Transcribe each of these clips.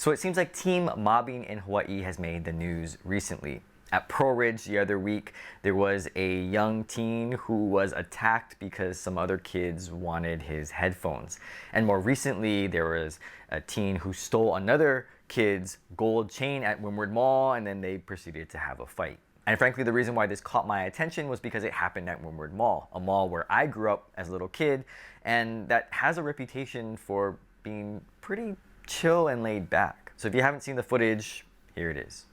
So it seems like teen mobbing in Hawaii has made the news recently. At Pro Ridge the other week, there was a young teen who was attacked because some other kids wanted his headphones. And more recently, there was a teen who stole another kid's gold chain at Windward Mall, and then they proceeded to have a fight. And frankly, the reason why this caught my attention was because it happened at Windward Mall, a mall where I grew up as a little kid, and that has a reputation for being pretty chill and laid back. So if you haven't seen the footage, here it is.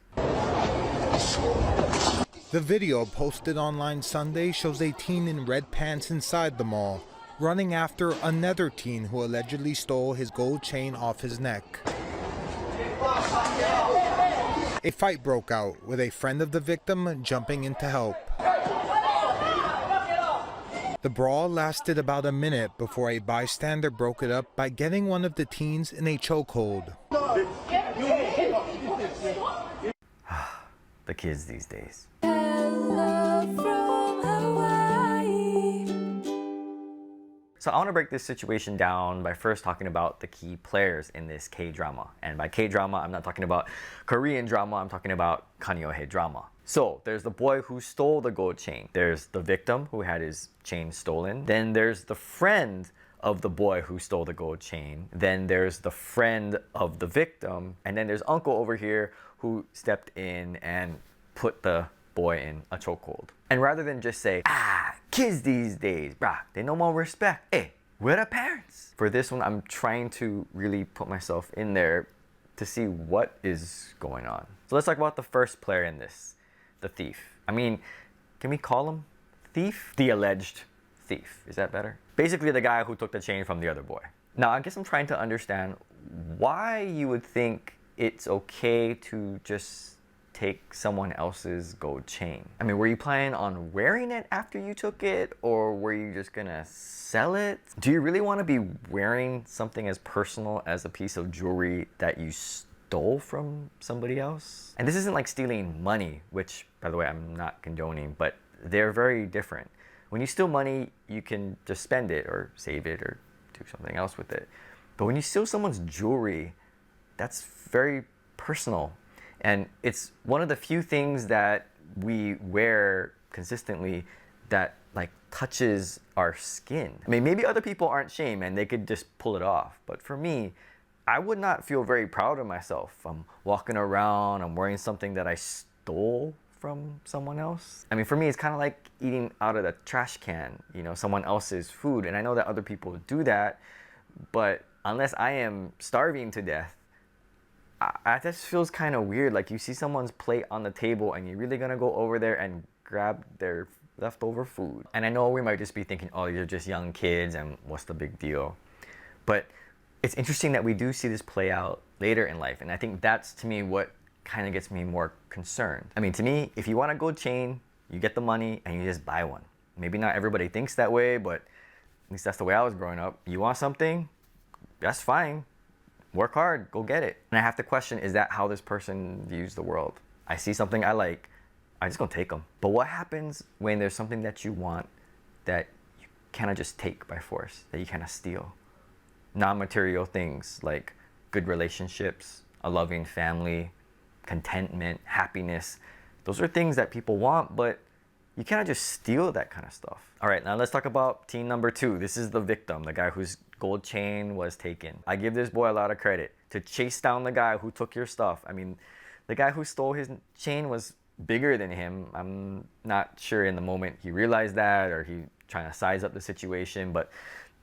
The video posted online Sunday shows a teen in red pants inside the mall, running after another teen who allegedly stole his gold chain off his neck. A fight broke out, with a friend of the victim jumping in to help. The brawl lasted about a minute before a bystander broke it up by getting one of the teens in a chokehold. The kids these days. So I want to break this situation down by first talking about the key players in this K-drama. And by K-drama, I'm not talking about Korean drama, I'm talking about Kaneohe drama. So there's the boy who stole the gold chain. There's the victim who had his chain stolen. Then there's the friend of the boy who stole the gold chain. Then there's the friend of the victim. And then there's uncle over here who stepped in and put the boy in a chokehold. And rather than just say, kids these days, brah, they no more respect. Hey, where the parents? For this one, I'm trying to really put myself in there to see what is going on. So let's talk about the first player in this, the thief. I mean, can we call him thief? The alleged thief, is that better? Basically the guy who took the chain from the other boy. Now, I guess I'm trying to understand why you would think it's okay to just take someone else's gold chain. I mean, were you planning on wearing it after you took it, or were you just gonna sell it? Do you really want to be wearing something as personal as a piece of jewelry that you stole from somebody else? And this isn't like stealing money, which, by the way, I'm not condoning, but they're very different. When you steal money, you can just spend it or save it or do something else with it. But when you steal someone's jewelry, that's very personal. And it's one of the few things that we wear consistently that like touches our skin. I mean, maybe other people aren't shamed and they could just pull it off. But for me, I would not feel very proud of myself. I'm walking around, I'm wearing something that I stole from someone else. I mean, for me, it's kind of like eating out of the trash can, you know, someone else's food. And I know that other people do that, but unless I am starving to death, that just feels kind of weird. Like you see someone's plate on the table and you're really gonna go over there and grab their leftover food. And I know we might just be thinking, oh, you're just young kids and what's the big deal? But it's interesting that we do see this play out later in life. And I think that's, to me, what kind of gets me more concerned. I mean, to me, if you want a gold chain, you get the money and you just buy one. Maybe not everybody thinks that way, but at least that's the way I was growing up. You want something? That's fine. Work hard, go get it. And I have to question, is that how this person views the world? I see something I like, I'm just gonna take them. But what happens when there's something that you want that you cannot just take by force, that you cannot steal? Non-material things like good relationships, a loving family, contentment, happiness. Those are things that people want, but you cannot just steal that kind of stuff. All right, now let's talk about teen number 2. This is the victim, the guy whose gold chain was taken. I give this boy a lot of credit to chase down the guy who took your stuff. I mean, the guy who stole his chain was bigger than him. I'm not sure in the moment he realized that, or he trying to size up the situation, but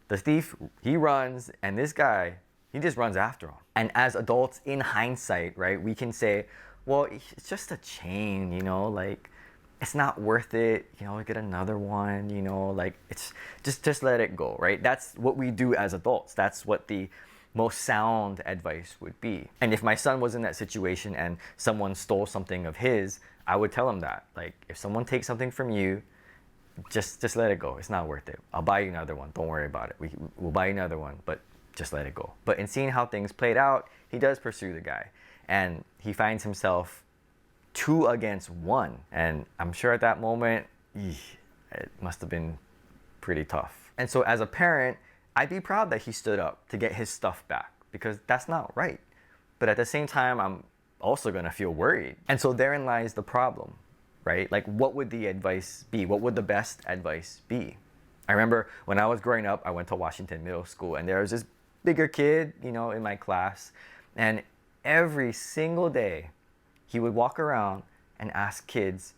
the thief, he runs, and this guy, he just runs after him. And as adults, in hindsight, right, we can say, well, it's just a chain, you know, like, it's not worth it, you know, get another one, you know, like, it's just let it go, right? That's what we do as adults. That's what the most sound advice would be. And if my son was in that situation and someone stole something of his, I would tell him that, like, if someone takes something from you, just let it go. It's not worth it. I'll buy you another one. Don't worry about it. We'll buy you another one, but just let it go. But in seeing how things played out, he does pursue the guy, and he finds himself 2 against 1. And I'm sure at that moment, it must have been pretty tough. And so as a parent, I'd be proud that he stood up to get his stuff back, because that's not right. but at the same time, I'm also gonna feel worried. And so therein lies the problem, right? Like, what would the advice be? What would the best advice be? I remember when I was growing up, I went to Washington Middle School, and there was this bigger kid, you know, in my class, and every single day, he would walk around and ask kids,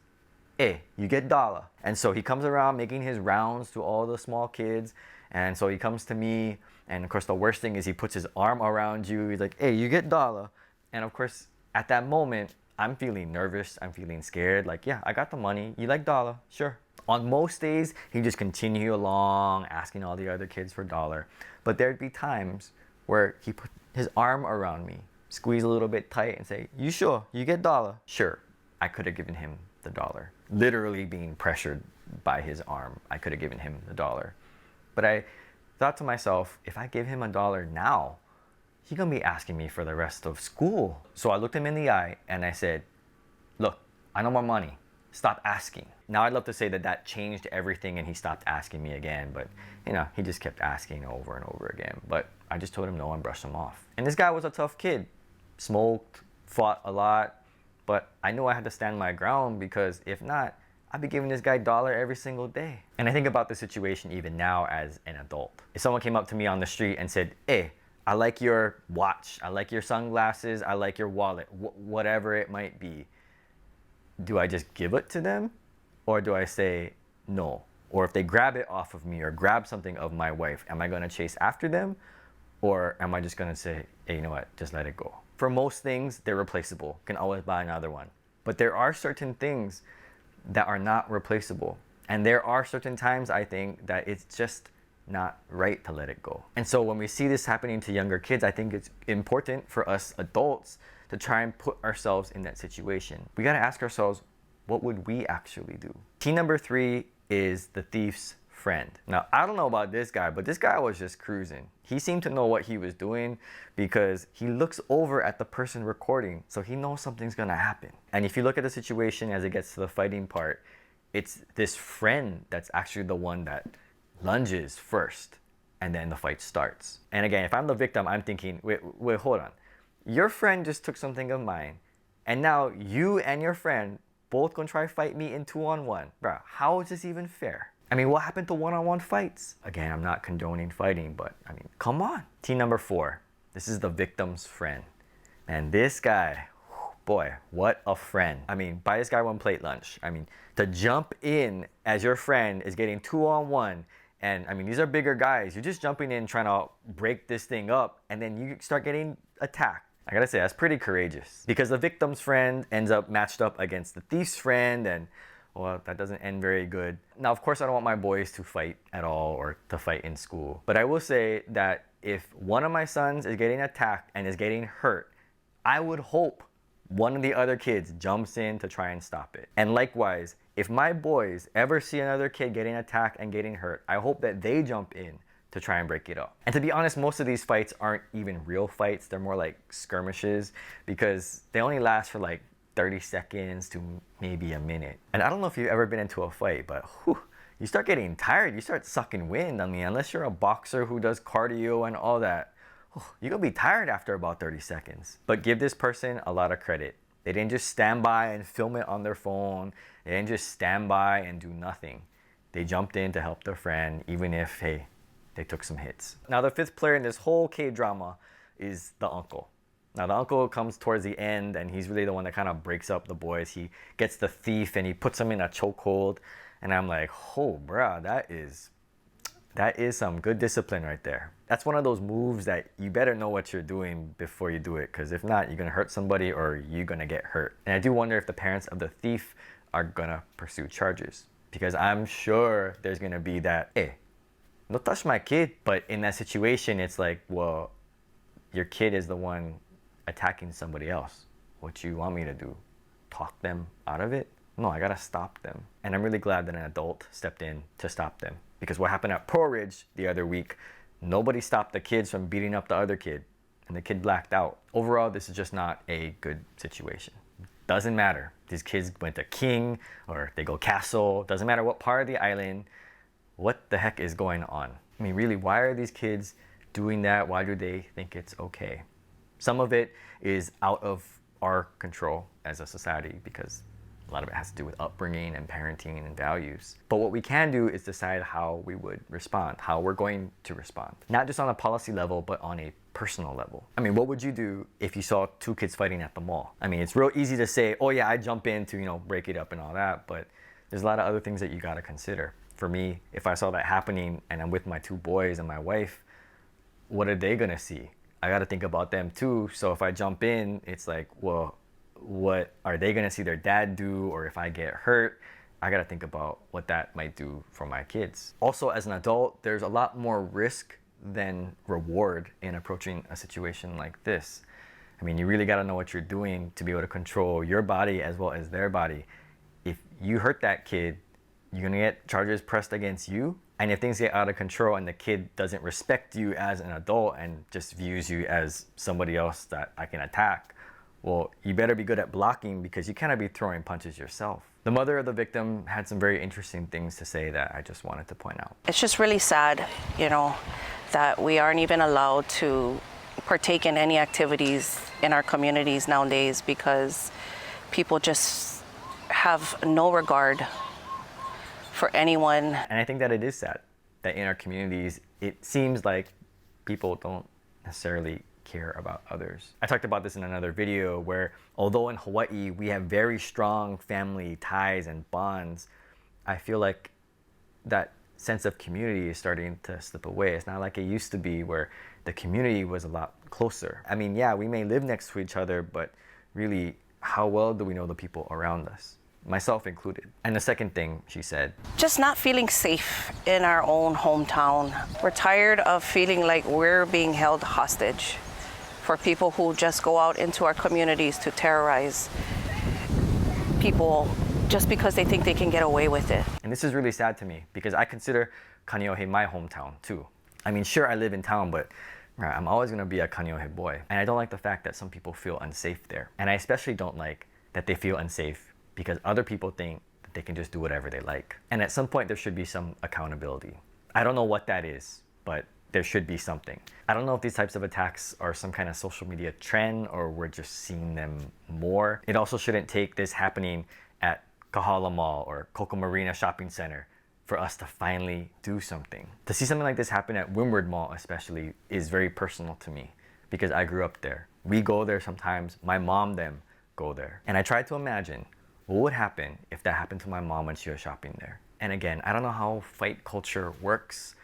hey, you get dollar. And so he comes around making his rounds to all the small kids. And so he comes to me. And of course, the worst thing is he puts his arm around you. He's like, hey, you get dollar. And of course, at that moment, I'm feeling nervous. I'm feeling scared. Like, yeah, I got the money. You like dollar? Sure. On most days, he just continue along asking all the other kids for dollar. But there'd be times where he put his arm around me, squeeze a little bit tight and say, you sure? You get dollar? Sure. I could have given him the dollar. Literally being pressured by his arm, I could have given him the dollar. But I thought to myself, if I give him $1 now, he's gonna be asking me for the rest of school. So I looked him in the eye and I said, look, I know more money. Stop asking. Now I'd love to say that that changed everything and he stopped asking me again, but you know, he just kept asking over and over again. But I just told him no and brushed him off. And this guy was a tough kid. Smoked, fought a lot, but I knew I had to stand my ground because if not, I'd be giving this guy $1 every single day. And I think about the situation even now as an adult. If someone came up to me on the street and said, hey, I like your watch, I like your sunglasses, I like your wallet, whatever it might be, do I just give it to them? Or do I say no? Or if they grab it off of me or grab something of my wife, am I gonna chase after them? Or am I just gonna say, hey, you know what, just let it go? For most things, they're replaceable. Can always buy another one. But there are certain things that are not replaceable. And there are certain times, I think, that it's just not right to let it go. And so when we see this happening to younger kids, I think it's important for us adults to try and put ourselves in that situation. We gotta ask ourselves, what would we actually do? Teen number 3 is the thief's friend. Now, I don't know about this guy, but this guy was just cruising. He seemed to know what he was doing because he looks over at the person recording, so he knows something's gonna happen. And if you look at the situation as it gets to the fighting part, it's this friend that's actually the one that lunges first, and then the fight starts. And again, if I'm the victim, I'm thinking, wait, hold on. Your friend just took something of mine, and now you and your friend both gonna try to fight me in 2-on-1. Bruh, how is this even fair? I mean, what happened to 1-on-1 fights? Again, I'm not condoning fighting, but I mean, come on. Teen number 4, this is the victim's friend. And this guy, boy, what a friend. I mean, buy this guy one plate lunch. I mean, to jump in as your friend is getting 2-on-1, and I mean, these are bigger guys. You're just jumping in trying to break this thing up, and then you start getting attacked. I gotta say, that's pretty courageous. Because the victim's friend ends up matched up against the thief's friend, and well, that doesn't end very good. Now, of course, I don't want my boys to fight at all or to fight in school. But I will say that if one of my sons is getting attacked and is getting hurt, I would hope one of the other kids jumps in to try and stop it. And likewise, if my boys ever see another kid getting attacked and getting hurt, I hope that they jump in to try and break it up. And to be honest, most of these fights aren't even real fights. They're more like skirmishes because they only last for like 30 seconds to maybe a minute. And I don't know if you've ever been into a fight, but you start getting tired. You start sucking wind. I mean, unless you're a boxer who does cardio and all that, you're gonna be tired after about 30 seconds. But give this person a lot of credit. They didn't just stand by and film it on their phone. They didn't just stand by and do nothing. They jumped in to help their friend, even if, hey, they took some hits. Now, the 5th player in this whole K-drama is the uncle. Now, the uncle comes towards the end, and he's really the one that kind of breaks up the boys. He gets the thief, and he puts him in a chokehold. And I'm like, oh, bruh, that is some good discipline right there. That's one of those moves that you better know what you're doing before you do it, because if not, you're going to hurt somebody or you're going to get hurt. And I do wonder if the parents of the thief are going to pursue charges, because I'm sure there's going to be that, hey, don't touch my kid. But in that situation, it's like, well, your kid is the one attacking somebody else. What you want me to do? Talk them out of it? No, I gotta stop them. And I'm really glad that an adult stepped in to stop them. Because what happened at Pearl Ridge the other week, nobody stopped the kids from beating up the other kid, and the kid blacked out. Overall, this is just not a good situation. Doesn't matter. These kids went to King or they go Castle. Doesn't matter what part of the island. What the heck is going on? I mean, really, why are these kids doing that? Why do they think it's okay? Some of it is out of our control as a society because a lot of it has to do with upbringing and parenting and values. But what we can do is decide how we would respond, how we're going to respond. Not just on a policy level, but on a personal level. I mean, what would you do if you saw two kids fighting at the mall? I mean, it's real easy to say, oh yeah, I jump in to, break it up and all that, but there's a lot of other things that you gotta consider. For me, if I saw that happening and I'm with my two boys and my wife, what are they gonna see? I gotta think about them too. So if I jump in, it's like, well, what are they gonna see their dad do? Or if I get hurt, I gotta think about what that might do for my kids. Also, as an adult, there's a lot more risk than reward in approaching a situation like this. I mean, you really gotta know what you're doing to be able to control your body as well as their body. If you hurt that kid, you're gonna get charges pressed against you. And if things get out of control and the kid doesn't respect you as an adult and just views you as somebody else that I can attack, well, you better be good at blocking because you cannot be throwing punches yourself. The mother of the victim had some very interesting things to say that I just wanted to point out. It's just really sad, that we aren't even allowed to partake in any activities in our communities nowadays because people just have no regard for anyone. And I think that it is sad that in our communities, it seems like people don't necessarily care about others. I talked about this in another video where although in Hawaii we have very strong family ties and bonds, I feel like that sense of community is starting to slip away. It's not like it used to be where the community was a lot closer. I mean, yeah, we may live next to each other, but really, how well do we know the people around us? Myself included. And the second thing she said, just not feeling safe in our own hometown. We're tired of feeling like we're being held hostage for people who just go out into our communities to terrorize people just because they think they can get away with it. And this is really sad to me because I consider Kaneohe my hometown too. I mean, sure, I live in town, but I'm always gonna be a Kaneohe boy. And I don't like the fact that some people feel unsafe there. And I especially don't like that they feel unsafe because other people think that they can just do whatever they like. And at some point, there should be some accountability. I don't know what that is, but there should be something. I don't know if these types of attacks are some kind of social media trend or we're just seeing them more. It also shouldn't take this happening at Kahala Mall or Coco Marina Shopping Center for us to finally do something. To see something like this happen at Windward Mall especially is very personal to me because I grew up there. We go there sometimes, my mom, them go there. And I try to imagine what would happen if that happened to my mom when she was shopping there. And again, I don't know how fight culture works,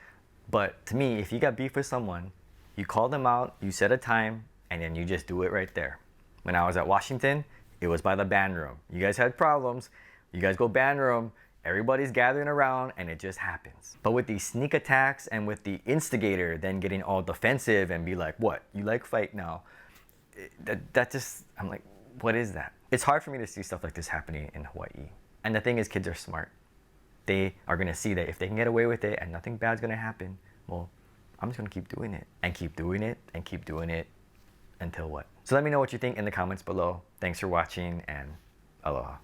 but to me, if you got beef with someone, you call them out, you set a time, and then you just do it right there. When I was at Washington, it was by the band room. You guys had problems, you guys go band room, everybody's gathering around, and it just happens. But with these sneak attacks and with the instigator then getting all defensive and be like, what, you like fight now? That just, I'm like, what is that? It's hard for me to see stuff like this happening in Hawaii. And the thing is, kids are smart. They are gonna see that if they can get away with it and nothing bad's gonna happen, well, I'm just gonna keep doing it and keep doing it and keep doing it until what? So let me know what you think in the comments below. Thanks for watching and aloha.